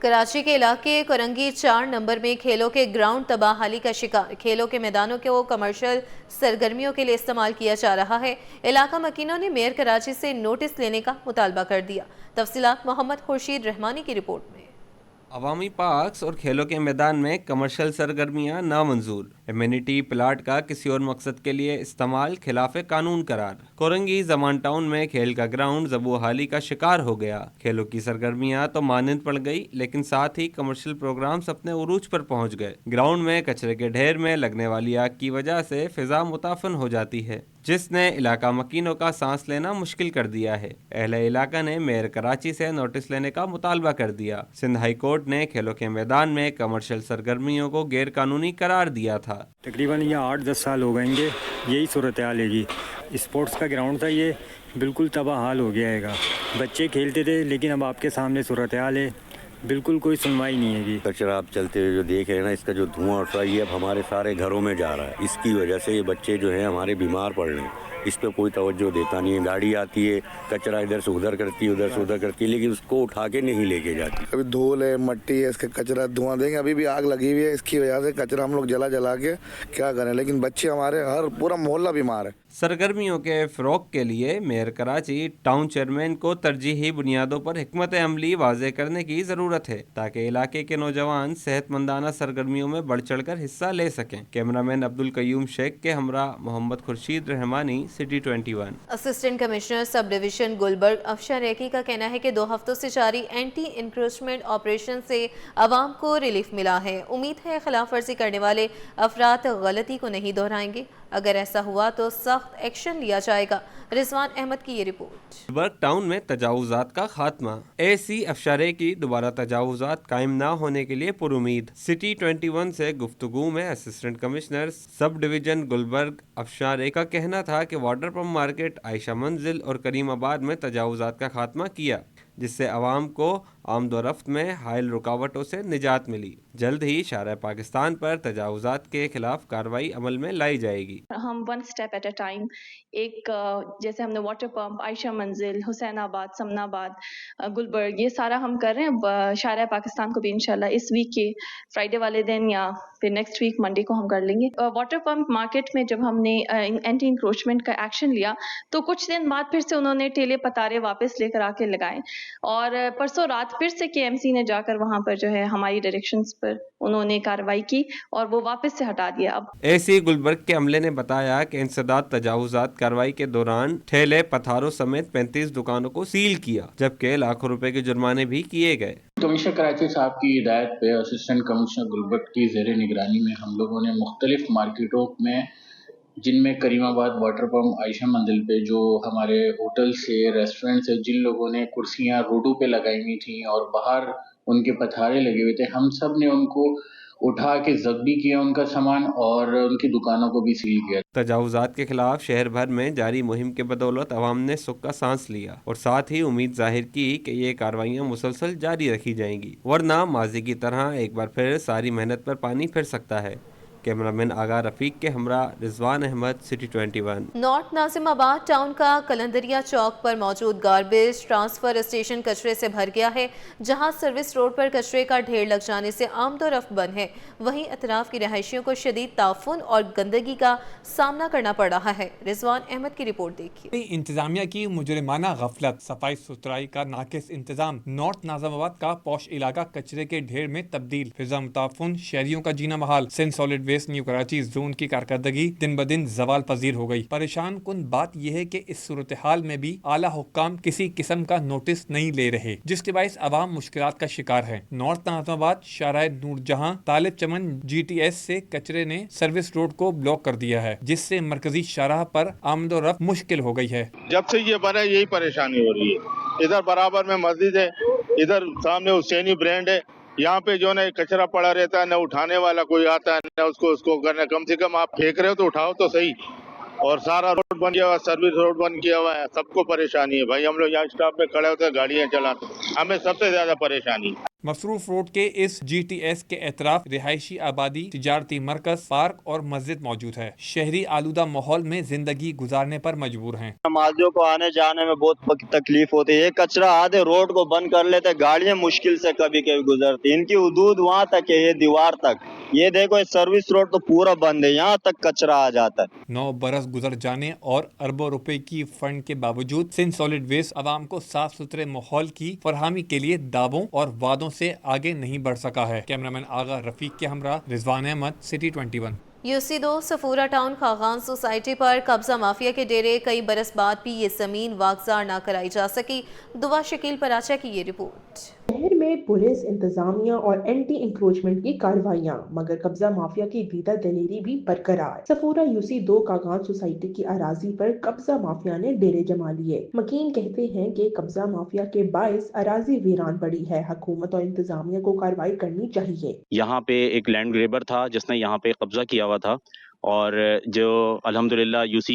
کراچی کے علاقے کرنگی 4 نمبر میں کھیلوں کے گراؤنڈ تباہی کا شکار، کھیلوں کے میدانوں کو کمرشل سرگرمیوں کے لیے استعمال کیا جا رہا ہے۔ علاقہ مکینوں نے میئر کراچی سے نوٹس لینے کا مطالبہ کر دیا۔ تفصیلات محمد خورشید رحمانی کی رپورٹ میں۔ عوامی پارکس اور کھیلوں کے میدان میں کمرشل سرگرمیاں نامنظور، ایمینٹی پلاٹ کا کسی اور مقصد کے لیے استعمال خلاف قانون قرار۔ کورنگی زمان ٹاؤن میں کھیل کا گراؤنڈ زبو حالی کا شکار ہو گیا۔ کھیلوں کی سرگرمیاں تو مانند پڑ گئی، لیکن ساتھ ہی کمرشل پروگرامز اپنے عروج پر پہنچ گئے۔ گراؤنڈ میں کچرے کے ڈھیر میں لگنے والی آگ کی وجہ سے فضا متعفن ہو جاتی ہے، جس نے علاقہ مکینوں کا سانس لینا مشکل کر دیا ہے۔ اہل علاقہ نے میئر کراچی سے نوٹس لینے کا مطالبہ کر دیا۔ سندھ ہائی کورٹ نے کھیلوں کے میدان میں کمرشل سرگرمیوں کو غیر قانونی قرار دیا تھا۔ تقریباً یہ 8-10 سال ہو گئیں گے، یہی صورتحال ہے۔ اسپورٹس کا گراؤنڈ تھا، یہ بالکل تباہ حال ہو گیا ہے۔ بچے کھیلتے تھے، لیکن اب آپ کے سامنے صورتحال ہے، بالکل کوئی سنوائی نہیں ہے۔ کچرا آپ چلتے ہوئے جو دیکھ رہے ہیں نا، اس کا جو دھواں اٹھ رہا ہے، یہ اب ہمارے سارے گھروں میں جا رہا ہے۔ اس کی وجہ سے یہ بچے جو ہیں ہمارے بیمار پڑ رہے ہیں۔ اس پہ کوئی توجہ دیتا نہیں ہے۔ گاڑی آتی ہے، کچرا ادھر سے ادھر کرتی ہے، ادھر سے ادھر کرتی ہے، لیکن اس کو اٹھا کے نہیں لے کے جاتی۔ ابھی دھول ہے، مٹی ہے، اس کا کچرا دھواں دیں گے، ابھی بھی آگ لگی ہوئی ہے۔ اس کی وجہ سے کچرا ہم لوگ جلا کے کیا کریں، لیکن بچے ہمارے ہر پورا محلہ بیمار ہے۔ سرگرمیوں کے فروغ کے لیے میئر کراچی ٹاؤن چیئرمین کو ترجیحی بنیادوں پر حکمت عملی واضح کرنے کی ضرورت ہے، تاکہ علاقے کے نوجوان صحت مندانہ سرگرمیوں میں بڑھ چڑھ کر حصہ لے سکیں۔ کیمرامین عبدالقیوم شیخ کے ہمراہ Muhammad Khurshid Rehmani, city 21۔ Assistant commissioner sub division Gulberg Afshar Riki کا کہنا ہے کہ 2 ہفتوں سے جاری اینٹی انکروچمنٹ آپریشن سے عوام کو ریلیف ملا ہے۔ امید ہے خلاف ورزی کرنے والے افراد غلطی کو نہیں دہرائیں گے۔ اگر ایسا ہوا تو سخت ایکشن لیا جائے گا۔ رضوان احمد کی یہ رپورٹ۔ گلبرگ ٹاؤن میں تجاوزات کا خاتمہ، اے سی افشارے کی دوبارہ تجاوزات قائم نہ ہونے کے لیے پر امید۔ سٹی 21 سے گفتگو میں assistant commissioner sub division Gulberg افشارے کا کہنا تھا کہ واٹر پمپ مارکیٹ، عائشہ منزل اور کریم آباد میں تجاوزات کا خاتمہ کیا، جس سے عوام کو آمد و رفت میں حائل رکاوٹوں سے نجات ملی۔ جلد ہی شارع پاکستان پر تجاوزات کے خلاف کارروائی عمل میں لائی جائے گی۔ ہم 1 اسٹیپ ایٹ اے ٹائم، ایک جیسے ہم نے واٹر پمپ، عائشہ منزل، حسین آباد، سمن آباد، گلبرگ، یہ سارا ہم کر رہے ہیں۔ شارع پاکستان کو بھی انشاءاللہ اس ویک کے فرائیڈے والے دن یا پھر نیکسٹ ویک منڈے کو ہم کر لیں گے۔ واٹر پمپ مارکیٹ میں جب ہم نے اینٹی انکروچمنٹ کا ایکشن لیا تو کچھ دن بعد پھر سے انہوں نے ٹیلے پتارے واپس لے کر آ کے لگائے، اور پرسوں رات پھر سے کے ایم سی نے جا کر وہاں پر جو ہے ہماری ڈائریکشنز پر انہوں نے کارروائی کی اور وہ واپس سے ہٹا دیا۔ اب اے سی گلبرگ کے عملے نے بتایا کہ انسداد تجاوزات کارروائی کے دوران ٹھیلے پتھاروں سمیت 35 دکانوں کو سیل کیا، جبکہ لاکھوں روپے کے جرمانے بھی کیے گئے۔ کمشنر کراچی صاحب کی ہدایت پہ اسسٹنٹ کمشنر گلبرگ کی زیر نگرانی میں ہم لوگوں نے مختلف مارکیٹوں میں، جن میں کریم آباد واٹر پمپ، عائشہ منزل پہ جو ہمارے ہوٹل سے، ریسٹورنٹ سے جن لوگوں نے کرسیاں روڈوں پہ لگائی ہوئی تھیں اور باہر ان کے پتھارے لگے ہوئے تھے، ہم سب نے ان کو اٹھا کے ضبط بھی کیا، ان کا سامان، اور ان کی دکانوں کو بھی سیل کیا۔ تجاوزات کے خلاف شہر بھر میں جاری مہم کے بدولت عوام نے سکھ کا سانس لیا اور ساتھ ہی امید ظاہر کی کہ یہ کارروائیاں مسلسل جاری رکھی جائیں گی، ورنہ ماضی کی طرح ایک بار پھر ساری محنت پر پانی پھر سکتا ہے۔ کیمرامین آغا رفیق کے ہمراہ رضوان احمد، سٹی 21۔ نارتھ ناظم آباد ٹاؤن کا کلندریا چوک پر موجود گاربیج ٹرانسفر اسٹیشن کچرے سے بھر گیا ہے، جہاں سروس روڈ پر کچرے کا ڈھیر لگ جانے سے آمد و رفت بند ہے۔ وہیں اطراف کی رہائشیوں کو شدید تعفن اور گندگی کا سامنا کرنا پڑ رہا ہے۔ رضوان احمد کی رپورٹ دیکھیے۔ انتظامیہ کی مجرمانہ غفلت، صفائی ستھرائی کا ناقص انتظام، نارتھ ناظم آباد کا پوش علاقہ کچرے کے ڈھیر میں تبدیل، فضا متعفن، شہریوں کا جینا محال۔ Sindh solid waste new Karachi zone کی کارکردگی دن بدن زوال پذیر ہو گئی۔ پریشان کن بات یہ ہے کہ اس صورتحال میں بھی اعلیٰ حکام کسی قسم کا نوٹس نہیں لے رہے، جس کے باعث عوام مشکلات کا شکار ہے۔ نارتھ ناظم آباد شارع نور جہاں طالب چمن جی ٹی ایس سے کچرے نے سروس روڈ کو بلاک کر دیا ہے، جس سے مرکزی شاہراہ پر آمد و رفت مشکل ہو گئی ہے۔ جب سے یہ بنا یہی پریشانی ہو رہی ہے۔ ادھر برابر میں مسجد ہے، ادھر سامنے حسینی برانڈ ہے، یہاں پہ جو ہے کچرا پڑا رہتا ہے، نہ اٹھانے والا کوئی آتا ہے، نہ اس کو کرنا۔ کم سے کم آپ پھینک رہے ہو تو اٹھاؤ تو صحیح۔ और सारा रोड बन गया हुआ, सर्विस रोड बन किया हुआ है, सबको परेशानी है भाई। हम लोग यहाँ स्टॉप पे खड़े होते हैं, गाड़ियाँ चलाते, हमें सबसे ज्यादा परेशानी है। मसरूफ रोड के इस GTS के एतराफ रिहायशी आबादी, तिजारती मरकज, पार्क और मस्जिद मौजूद है। शहरी आलूदा माहौल में जिंदगी गुजारने पर मजबूर हैं। नमाजियों को आने जाने में बहुत तकलीफ होती है। ये कचरा आधे रोड को बंद कर लेते, गाड़ियां मुश्किल से कभी कभी गुजरती। इनकी हुदूद वहाँ तक है, ये दीवार तक। ये देखो, ये सर्विस रोड तो पूरा बंद है, यहाँ तक कचरा आ जाता है। 9 बरस गुजर जाने और अरबों रुपए की फंड के बावजूद सिंध सॉलिड वेस्ट आवाम को साफ सुथरे माहौल की फरहमी के लिए दावों और वादों से आगे नहीं बढ़ सका है। कैमरामैन आगा रफीक के हमरा Rizwan Ahmed, city 21। UC2 Safoora town खागान सोसाइटी पर कब्जा माफिया के डेरे, कई बरस बाद भी ये जमीन वागजार न कराई जा सकी। दुआ शकील पराचा की ये रिपोर्ट। शहर में पुलिस इंतजामिया और एंटी इंक्रोचमेंट की कार्रवाइयां, मगर कब्जा माफिया की दीदा दलेरी भी बरकरार। सफूरा UC2 कागान सोसाइटी की अराजी पर कब्जा माफिया ने डेरे जमा लिए। मकीन कहते हैं कि कब्जा माफिया के बाइस अराजी वीरान पड़ी है। हुकूमत और इंतजामिया को कार्रवाई करनी चाहिए। यहाँ पे एक लैंड ग्रेबर था जिसने यहाँ पे कब्जा किया हुआ था, और जो अल्हम्दुलिल्लाह UC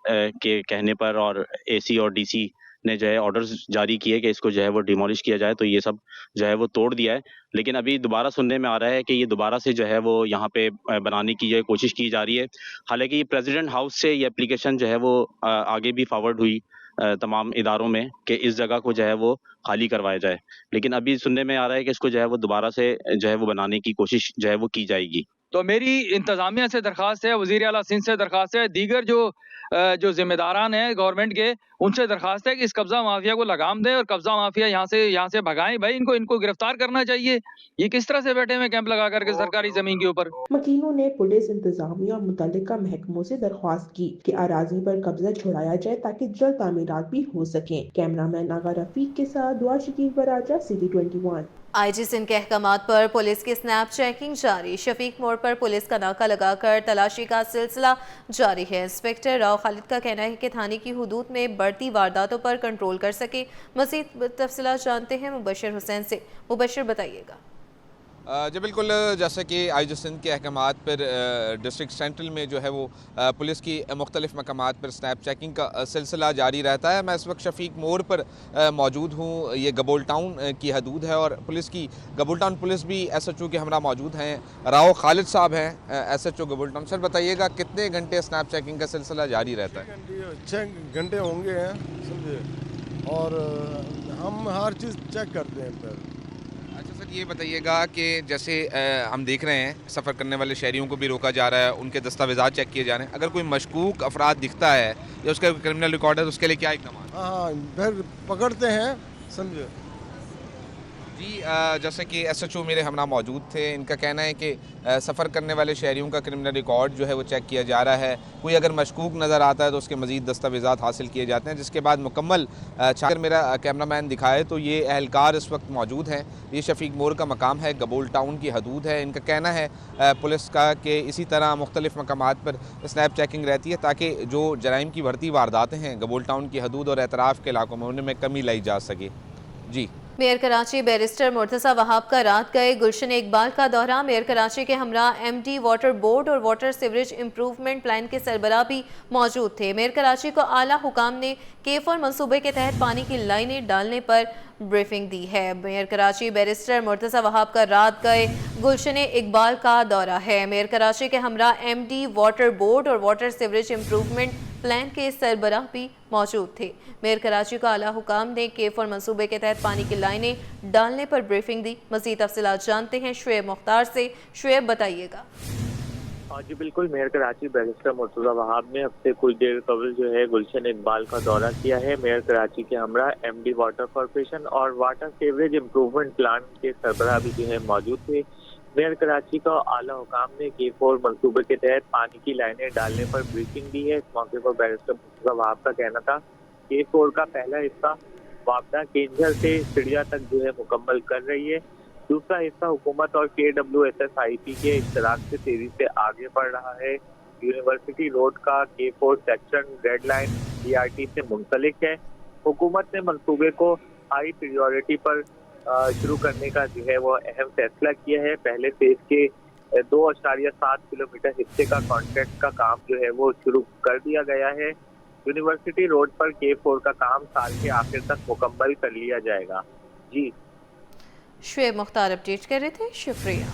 के कहने पर और AC और DC ने जो है ऑर्डर्स जारी किए कि इसको जो है वो डिमोलिश किया जाए, तो ये सब जो है वो तोड़ दिया है। लेकिन अभी दोबारा सुनने में आ रहा है कि ये दोबारा से जो है वो यहाँ पे बनाने की जो कोशिश की जा रही है। हालांकि प्रेसिडेंट हाउस से ये एप्लीकेशन जो है वो आगे भी फॉरवर्ड हुई तमाम इदारों में कि इस जगह को जो है वो खाली करवाया जाए, लेकिन अभी सुनने में आ रहा है कि इसको जो है वो दोबारा से जो है वो बनाने की कोशिश जो है वो की जाएगी। तो मेरी इंतजामिया से दरख्वास्त है, वज़ीर आला सिंध से दरख्वास्त है, दीगर जो जिम्मेदारान हैं गवर्नमेंट के, उनसे दरख्वास्त है कि इस कब्जा माफिया को लगाम दें और कब्जा माफिया यहाँ से भगाएं। भाई इनको गिरफ्तार करना चाहिए। ये किस तरह से बैठे हुए कैंप लगा करके सरकारी जमीन के ऊपर। मकीनों ने पुलिस, इंतजामिया और मुतल्लिका महकमों से दरख्वास्त की कि अराजी पर कब्जा छुड़ाया जाए ताकि जल्द तामीरात भी हो सके। कैमरामैन आगा रफीक के साथ दुआ शकील बराजा, सिटी 21। IG सिंध के अहकामात पर पुलिस की स्नैप चेकिंग जारी। शफीक मोड़ पर पुलिस का नाका लगाकर तलाशी का सिलसिला जारी है। इंस्पेक्टर राव खालिद का कहना है कि थाने की हुदूद में बढ़ती वारदातों पर कंट्रोल कर सके। मज़ीद तफसीलात जानते हैं मुबशर हुसैन से। मुबशर बताइएगा। जी बिल्कुल, जैसे कि IG सिंध के अहकामात पर डिस्ट्रिक्ट सेंट्रल में जो है वो पुलिस की मुख्तलिफ मकामात पर स्नैप चेकिंग का सिलसिला जारी रहता है। मैं इस वक्त शफीक मोड़ पर मौजूद हूँ। ये गबोल टाउन की हदूद है और पुलिस की गबोल टाउन पुलिस भी SHO के हमरा मौजूद हैं। राव खालिद साहब हैं SHO गबोल टाउन। सर बताइएगा, कितने घंटे स्नैप चेकिंग का सिलसिला जारी रहता है? 6 घंटे होंगे हैं, समझे, और हम हर चीज़ चेक करते हैं फिर। ये बताइएगा कि जैसे हम देख रहे हैं सफ़र करने वाले शहरियों को भी रोका जा रहा है, उनके दस्तावेज़ात चेक किए जा रहे हैं। अगर कोई मशकूक अफराद दिखता है या उसका क्रिमिनल रिकॉर्ड है तो उसके लिए क्या इक़दाम? हाँ, फिर पकड़ते हैं, समझे। जी, जैसे कि SHO मेरे हमरा मौजूद थे। इनका कहना है कि सफ़र करने वाले शहरियों का क्रिमिनल रिकॉर्ड जो है वो चेक किया जा रहा है। कोई अगर मशकूक नज़र आता है तो उसके मज़ीद दस्तावेज़ात हासिल किए जाते हैं, जिसके बाद मुकम्मल अगर मेरा कैमरामैन दिखाए तो ये अहलकार इस वक्त मौजूद हैं। ये शफीक मोड़ का मकाम है, गबोल टाउन की हदूद है। इनका कहना है पुलिस का कि इसी तरह मुख्तलिफ मकामात पर स्नैप चेकिंग रहती है ताकि जो जराइम की बढ़ती वारदातें हैं गबोल टाउन की हदूद और एतराफ़ के इलाकों में उनमें कमी लाई जा सके। जी। मेयर कराची बैरिस्टर मुर्तज़ा वहाब का रात गए गुलशन इकबाल का दौरा। मेयर कराची के हमरा MD वाटर बोर्ड और वाटर सीवरेज इम्प्रूवमेंट प्लान के सरबराह भी मौजूद थे। मेयर कराची को आला हुकाम ने K4 मंसूबे के तहत पानी की लाइनें डालने पर ब्रीफिंग दी है। मेयर कराची बैरिस्टर मुर्तज़ा वहाब का रात गए गुलशन इकबाल का दौरा है। मेयर कराची के हमरा MD वाटर बोर्ड और वाटर सीवरेज इम्प्रूवमेंट प्लान के सरबराह भी मौजूद थे। मेयर कराची को आला हुकाम ने K4 मंसूबे के तहत पानी की लाइनें डालने पर ब्रीफिंग दी। मज़ीद तफसीलात जानते हैं शुएब मुख्तार से। शुएब बताइएगा। जी बिल्कुल, मेयर कराची बैरिस्टर मुर्तज़ा वहाब ने अब से कुछ देर कबल जो है गुलशन इकबाल का दौरा किया है। मेयर कराची के हमरा MD वाटर कॉर्पोरेशन और वाटर सीवरेज इम्प्रूवमेंट प्लान के सरबराह भी जो है मौजूद थे। मेयर कराची का आला हुकाम ने K4 मंसूबे के तहत पानी की लाइनें डालने पर ब्रीफिंग दी है। इस मौके पर बैरिस्टर मुर्तज़ा वहाब का कहना था K4 का पहला हिस्सा वापडा केंझर से सिड़िया तक जो है मुकम्मल कर रही है। दूसरा हिस्सा हुकूमत और KWSSIP के इश्तराक से तेजी से आगे बढ़ रहा है। यूनिवर्सिटी रोड का K4 section red line DRT से मुंसलिक है। हुकूमत ने मंसूबे को हाई प्रायोरिटी पर शुरू करने का जो है वो अहम फैसला किया है। पहले फेज के 2.7 किलोमीटर हिस्से का कॉन्ट्रैक्ट का काम जो है वो शुरू कर दिया गया है। यूनिवर्सिटी रोड पर K4 का काम साल के आखिर तक मुकम्मल कर लिया जाएगा। जी शुएब मुख्तार अपडेट कर रहे थे, शुक्रिया।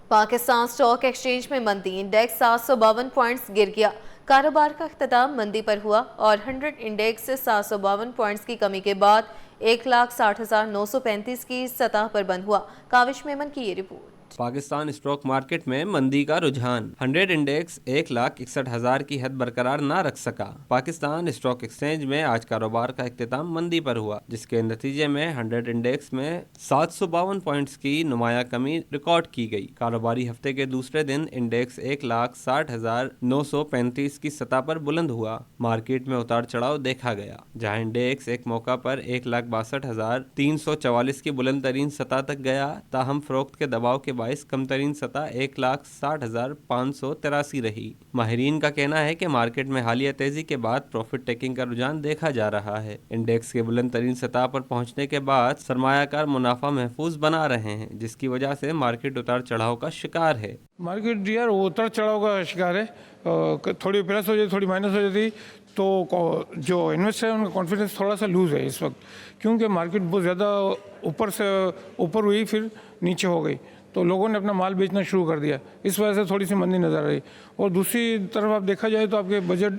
पाकिस्तान स्टॉक एक्सचेंज में मंदी, इंडेक्स 752 पॉइंट्स गिर गया। कारोबार का इख्तिताम मंदी पर हुआ और 100 इंडेक्स से 752 पॉइंट्स की कमी के बाद 1,60,935 की सतह पर बंद हुआ। काविश मेमन की ये रिपोर्ट। पाकिस्तान स्टॉक मार्केट में मंदी का रुझान, 100 इंडेक्स 1,61,000 की हद बरकरार ना रख सका। पाकिस्तान स्टॉक एक्सचेंज में आज कारोबार का इख्तिताम मंदी पर हुआ, जिसके नतीजे में 100 इंडेक्स में 752 पॉइंट्स की नुमाया कमी रिकॉर्ड की गई। कारोबारी हफ्ते के दूसरे दिन इंडेक्स 1,60,935 की सतह पर बुलंद हुआ। मार्केट में उतार चढ़ाव देखा गया, जहां इंडेक्स एक मौका पर 1,62,344 की बुलंद तरीन सतह तक गया, ताहम फरोख्त के दबाव के बाइस कम तरीन सतह 1,60,583 रही। माहिरीन का कहना है कि मार्केट में हालिया तेजी के बाद प्रॉफिट टेकिंग का रुझान देखा जा रहा है। इंडेक्स के बुलंद तरीन सतह पर पहुंचने के बाद सरमायाकार मुनाफा महफूज बना रहे हैं, जिसकी वजह से मार्केट उतार चढ़ाव का शिकार है। मार्केट यार उतार चढ़ाव का शिकार है, थोड़ी प्लस हो जाती, थोड़ी माइनस हो जाती, तो जो इन्वेस्टर है उनका कॉन्फिडेंस थोड़ा सा लूज़ है इस वक्त, क्योंकि मार्केट बहुत ज़्यादा ऊपर से ऊपर हुई फिर नीचे हो गई, तो लोगों ने अपना माल बेचना शुरू कर दिया। इस वजह से थोड़ी सी मंदी नज़र आ रही। और दूसरी तरफ आप देखा जाए तो आपके बजट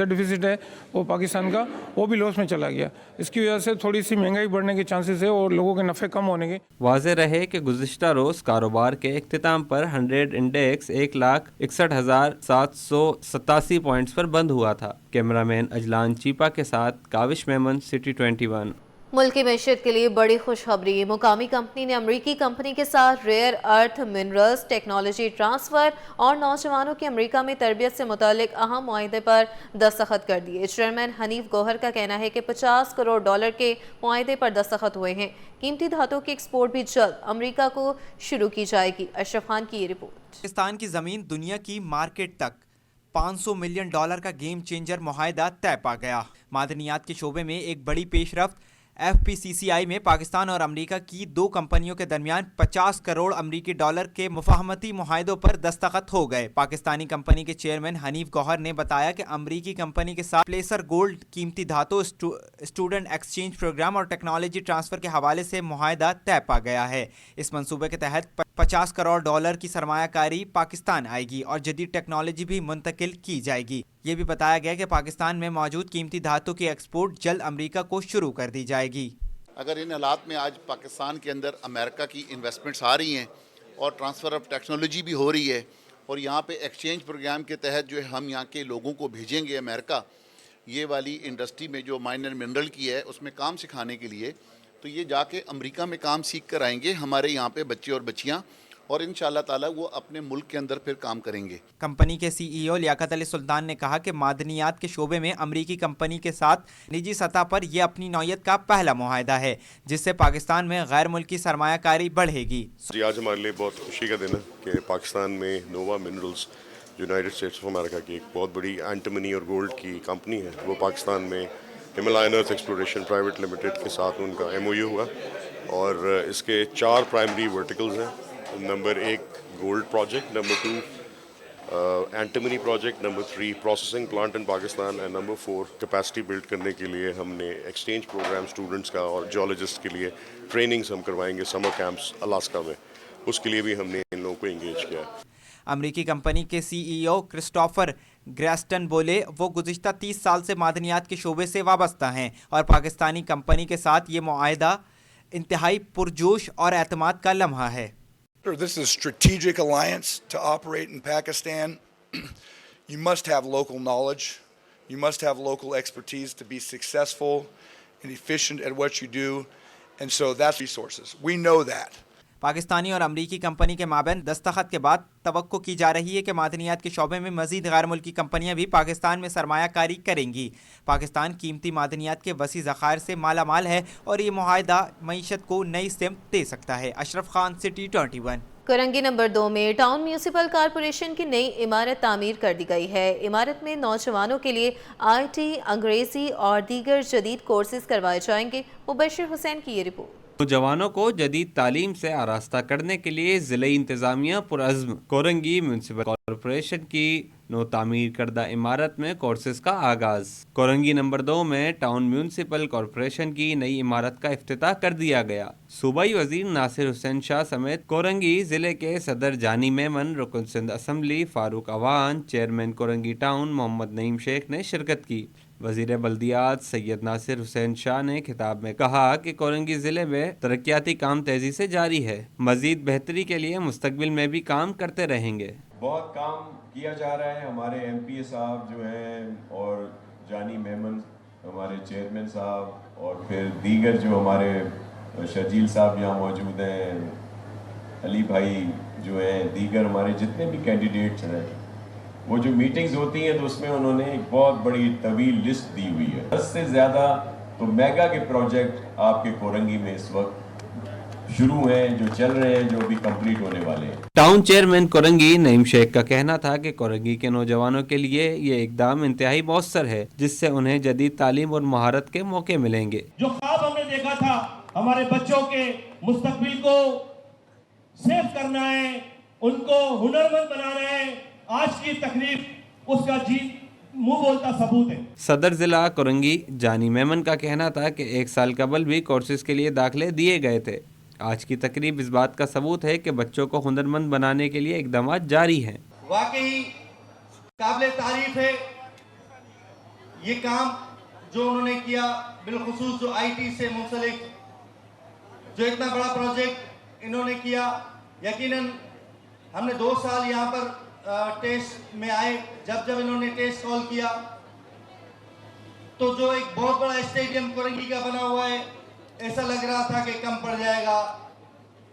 डिफिसिट है वो पाकिस्तान का, वो भी लॉस में चला गया। इसकी वजह से थोड़ी सी महंगाई बढ़ने के चांसेस है और लोगों के नफ़े कम होने के। वाज़ेह रहे कि गुज़िश्ता रोज़ कारोबार के इख्तिताम पर 100 इंडेक्स 1,61,787 पॉइंट्स पर बंद हुआ था। कैमरामैन अजलान चीपा के साथ काविश मेमन, सिटी 21। मुल्क की मैशियत के लिए बड़ी खुशखबरी, मुकामी कंपनी ने अमरीकी कंपनी के साथ rare earth minerals technology transfer और नौजवानों की अमरीका में तरबियत से मुतालिक अहम मुआहदे पर दस्तखत कर दिए। चेयरमैन हनीफ गौहर का कहना है कि $50 करोड़ के मुआहदे पर दस्तखत हुए हैं। कीमती धातुओं की एक्सपोर्ट भी जल्द अमरीका को शुरू की जाएगी। अशरफ खान की ये रिपोर्ट। पाकिस्तान की ज़मीन दुनिया की मार्केट तक $500 मिलियन का गेम चेंजर मुआहदा तय पा गया। मादनियात के शोबे में एक बड़ी पेशरफ्त। FPCCI में पाकिस्तान और अमेरिका की दो कंपनियों के दरमियान $50 करोड़ अमरीकी डॉलर के मुफाहमती मुआहदों पर दस्तखत हो गए। पाकिस्तानी कंपनी के चेयरमैन हनीफ गौहर ने बताया कि अमरीकी कंपनी के साथ प्लेसर गोल्ड, कीमती धातु, स्टूडेंट एक्सचेंज प्रोग्राम और टेक्नोलॉजी ट्रांसफ़र के हवाले से मुआहदा तय पा गया है। इस मंसूबे के तहत $50 करोड़ की सरमायाकारी पाकिस्तान आएगी और जदीद टेक्नोलॉजी भी मुंतकिल की जाएगी। ये भी बताया गया कि पाकिस्तान में मौजूद कीमती धातु की एक्सपोर्ट जल्द अमेरिका को शुरू कर दी जाएगी। अगर इन हालात में आज पाकिस्तान के अंदर अमेरिका की इन्वेस्टमेंट्स आ रही हैं और ट्रांसफ़र ऑफ टेक्नोलॉजी भी हो रही है और यहाँ पे एक्सचेंज प्रोग्राम के तहत जो है हम यहाँ के लोगों को भेजेंगे अमेरिका, ये वाली इंडस्ट्री में जो माइनर मिनरल की है उसमें काम सिखाने के लिए, तो ये जाके अमेरिका में काम सीख कर आएंगे हमारे यहाँ पे बच्चे और बच्चियाँ, और इंशाअल्लाह ताला वो अपने मुल्क के अंदर फिर काम करेंगे। कंपनी के CEO लियाकत अली सुल्तान ने कहा कि मादनियात के शोबे में अमरीकी कंपनी के साथ निजी सतह पर यह अपनी नौयत का पहला मुआहदा है, जिससे पाकिस्तान में गैर मुल्की सरमायाकारी बढ़ेगी। जी आज हमारे लिए बहुत खुशी का दिन है कि पाकिस्तान में Nova Minerals, United States of America की एक बहुत बड़ी एंटीमनी और गोल्ड की कंपनी है, वो पाकिस्तान में हिमालयन अर्थ एक्सप्लोरेशन प्राइवेट लिमिटेड के साथ उनका MOU हुआ और इसके 4 प्राइमरी वर्टिकल्स हैं। Number 1 gold project, number 2 antimony project, number 3 processing plant in Pakistan and number 4 capacity build करने के लिए हमने एक्सचेंज प्रोग्राम स्टूडेंट्स का और जियोलॉजिस्ट के लिए ट्रेनिंग्स हम करवाएंगे समर कैंप्स अलास्का में, उसके लिए भी हमने इन लोगों को एंगेज किया है। अमरीकी कंपनी के CEO क्रिस्टोफर ग्रेस्टन बोले वो गुज़िश्ता 30 साल से मादनियात के शोबे से वाबस्ता हैं और पाकिस्तानी कंपनी के साथ ये मुआहदा इंतहाई पुरजोश और एतमाद का लम्हा है। This is a strategic alliance to operate in Pakistan. You must have local knowledge. You must have local expertise to be successful and efficient at what you do. And so that's resources. We know that. Pakistani और अमरीकी company के माबैन दस्तखत के बाद तवक्को की जा रही है कि मादनियात के शोबे में मजीद गैर मुल्की कंपनियां भी पाकिस्तान में सरमायाकारी करेंगी। पाकिस्तान कीमती मादनियात के वसी ज़खायर से माला माल है और ये मुआहदा मईशत को नई सिमत दे सकता है। अशरफ खान, सिटी 21। कोरंगी नंबर 2 में टाउन म्यूनिसिपल कॉरपोरेशन की नई इमारत तामीर कर दी गई है। इमारत में नौजवानों के लिए IT, अंग्रेजी और दीगर जदीद कोर्सेज करवाए जाएंगे। मुबशिर हुसैन की ये रिपोर्ट। नौजवानों को जदीद तालीम से आरास्ता करने के लिए ज़िले इंतज़ामिया पुरअज़्म। कोरंगी म्यूनसिपल कॉरपोरेशन की नौ तामीर करदा इमारत में कोर्सेज का आगाज। कोरंगी नंबर 2 में टाउन म्यूनसिपल कॉरपोरेशन की नई इमारत का इफ्तिताह कर दिया गया। सूबाई वजीर नासिर हुसैन शाह समेत कोरंगी जिले के सदर जानी मेमन, रुकन Sindh assembly Farooq Awan, chairman Korangi town Mohammad Naeem Sheikh ने शिरकत की। वजीर बल्दियात सैयद नासिर हुसैन शाह ने खिताब में कहा कि कोरंगी ज़िले में तरक्याती काम तेज़ी से जारी है। मज़ीद बेहतरी के लिए मुस्तकबिल में भी काम करते रहेंगे। बहुत काम किया जा रहा है। हमारे MP साहब जो हैं और जानी मेमन हमारे चेयरमैन साहब और फिर दीगर जो हमारे शजील साहब यहाँ मौजूद हैं, अली भाई जो हैं, दीगर हमारे जितने भी कैंडिडेट्स हैं, वो जो मीटिंग्स होती हैं तो उसमें उन्होंने एक बहुत बड़ी तवील लिस्ट दी हुई है। 10 से ज़्यादा तो मेगा के प्रोजेक्ट आपके कोरंगी में इस वक्त शुरू हैं, जो चल रहे हैं, जो भी कंप्लीट होने वाले हैं। टाउन चेयरमैन कोरंगी नईम शेख का कहना था कि कोरंगी के नौजवानों के लिए ये इकदाम इंतहाई मौसर है, जिससे उन्हें जदीद तालीम और महारत के मौके मिलेंगे। जो ख्वाब हमने देखा था हमारे बच्चों के मुस्तकबिल को सेव करना है, उनको हुनरमंद बनाना है, आज की तकरीब उसका मुंह बोलता सबूत है। सदर जिला कोरंगी जानी मेमन का कहना था कि 1 साल कबल भी कोर्सेज के लिए दाखिले दिए गए थे। आज की तकरीब इस बात का सबूत है कि बच्चों को हुनरमंद बनाने के लिए इकदाम जारी हैं। वाकई काबिल तारीफ है ये काम जो उन्होंने किया, बिलखुसूस जो IT से मुंसलिक जो इतना बड़ा प्रोजेक्ट इन्होंने किया। यकीनन हमने 2 साल यहाँ पर टेस्ट में आए, जब इन्होंने टेस्ट कॉल किया तो जो एक बहुत बड़ा स्टेडियम कोरंगी का बना हुआ है, ऐसा लग रहा था कि कम पड़ जाएगा,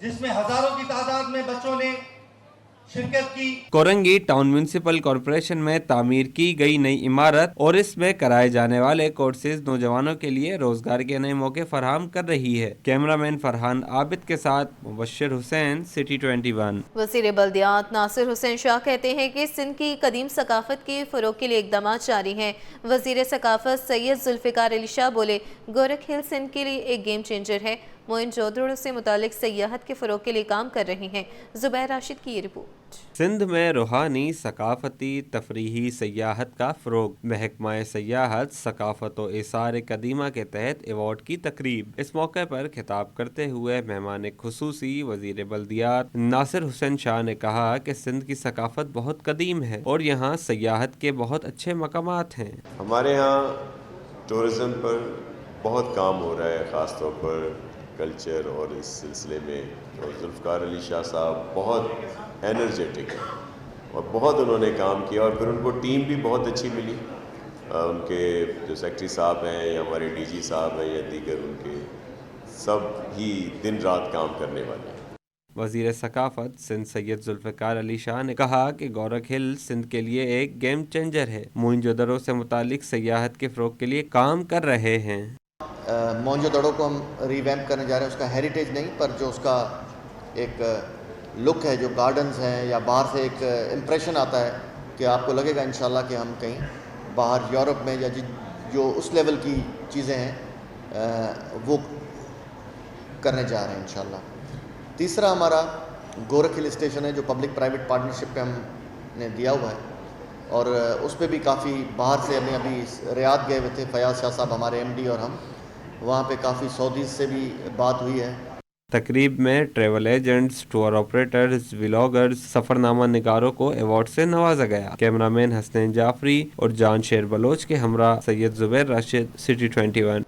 जिसमें हजारों की तादाद में बच्चों ने शिरकत की। कोरंगी टाउन म्यूनसिपल कॉरपोरेशन में तामीर की गई नई इमारत और इसमें कराए जाने वाले कोर्सेज नौजवानों के लिए रोजगार के नए मौके फराहम कर रही है। कैमरामैन फरहान आबिद के साथ मुबश्शिर हुसैन, सिटी 21। वज़ीर बल्दियात नासिर हुसैन शाह कहते हैं कि सिंध की कदीम सकाफत के फ़रोग़ के लिए इक़दाम जारी हैं। वज़ीर सकाफत सैयद जुल्फ़िकार अली शाह बोले, गोरख हिल सिंध के लिए एक गेम चेंजर है। मोइनजोदड़ो से मुतालिक सयाहत के फ़रोग़ के लिए काम कर रहे हैं। ज़ुबैर राशिद की ये रिपोर्ट। सिंध में रूहानी, सकाफती, तफरीही सयाहत का फ़रोग़। महकमा सयाहत, सकाफत और एसार कदीमा के तहत एवॉर्ड की तकरीब। इस मौके पर खिताब करते हुए मेहमान खुसूसी वज़ीर बल्दियात नासिर हुसैन शाह ने कहा कि सिंध की सकाफत बहुत कदीम है और यहाँ सयाहत के बहुत अच्छे मकामात हैं। हमारे यहाँ टूरिज़म पर बहुत काम हो रहा है, ख़ास तौर पर कल्चर और इस सिलसिले में। और जुल्फ़िकार अली शाह साहब बहुत एनर्जेटिक हैं और बहुत उन्होंने काम किया और फिर उनको टीम भी बहुत अच्छी मिली। उनके जो सेक्रेटरी साहब हैं या हमारे DG साहब हैं या दीगर, उनके सब ही दिन रात काम करने वाले हैं। वज़ीर सकाफत सिंध सैयद जुल्फ़िकार अली शाह ने कहा कि गोरख हिल सिंध के लिए एक गेम चेंजर है। मोइनजोदड़ो से मुतालिक सयाहत के फ़रोग़ के लिए काम कर रहे हैं। मोइनजोदड़ो को हम रिवैम्प करने जा रहे हैं, उसका हेरिटेज नहीं पर जो उसका एक लुक है, जो गार्डन्स हैं या बाहर से एक इम्प्रेशन आता है कि आपको लगेगा इंशाल्लाह कि हम कहीं बाहर यूरोप में या जो उस लेवल की चीज़ें हैं वो करने जा रहे हैं इंशाल्लाह। तीसरा हमारा गोरख हिल स्टेशन है जो पब्लिक प्राइवेट पार्टनरशिप पे हमने दिया हुआ है और उस पर भी काफ़ी बाहर से हमें अभी रियाद गए हुए थे, फयाज शाह साहब हमारे MD और हम, वहाँ पे काफ़ी सऊदीज़ से भी बात हुई है। तकरीब में travel agents, tour operators, vloggers, सफ़रनामा निगारों को अवार्ड से नवाजा गया। कैमरामैन हसनैन जाफरी और जान शेर बलोच के हमरा सैयद ज़ुबैर राशिद, सिटी 21।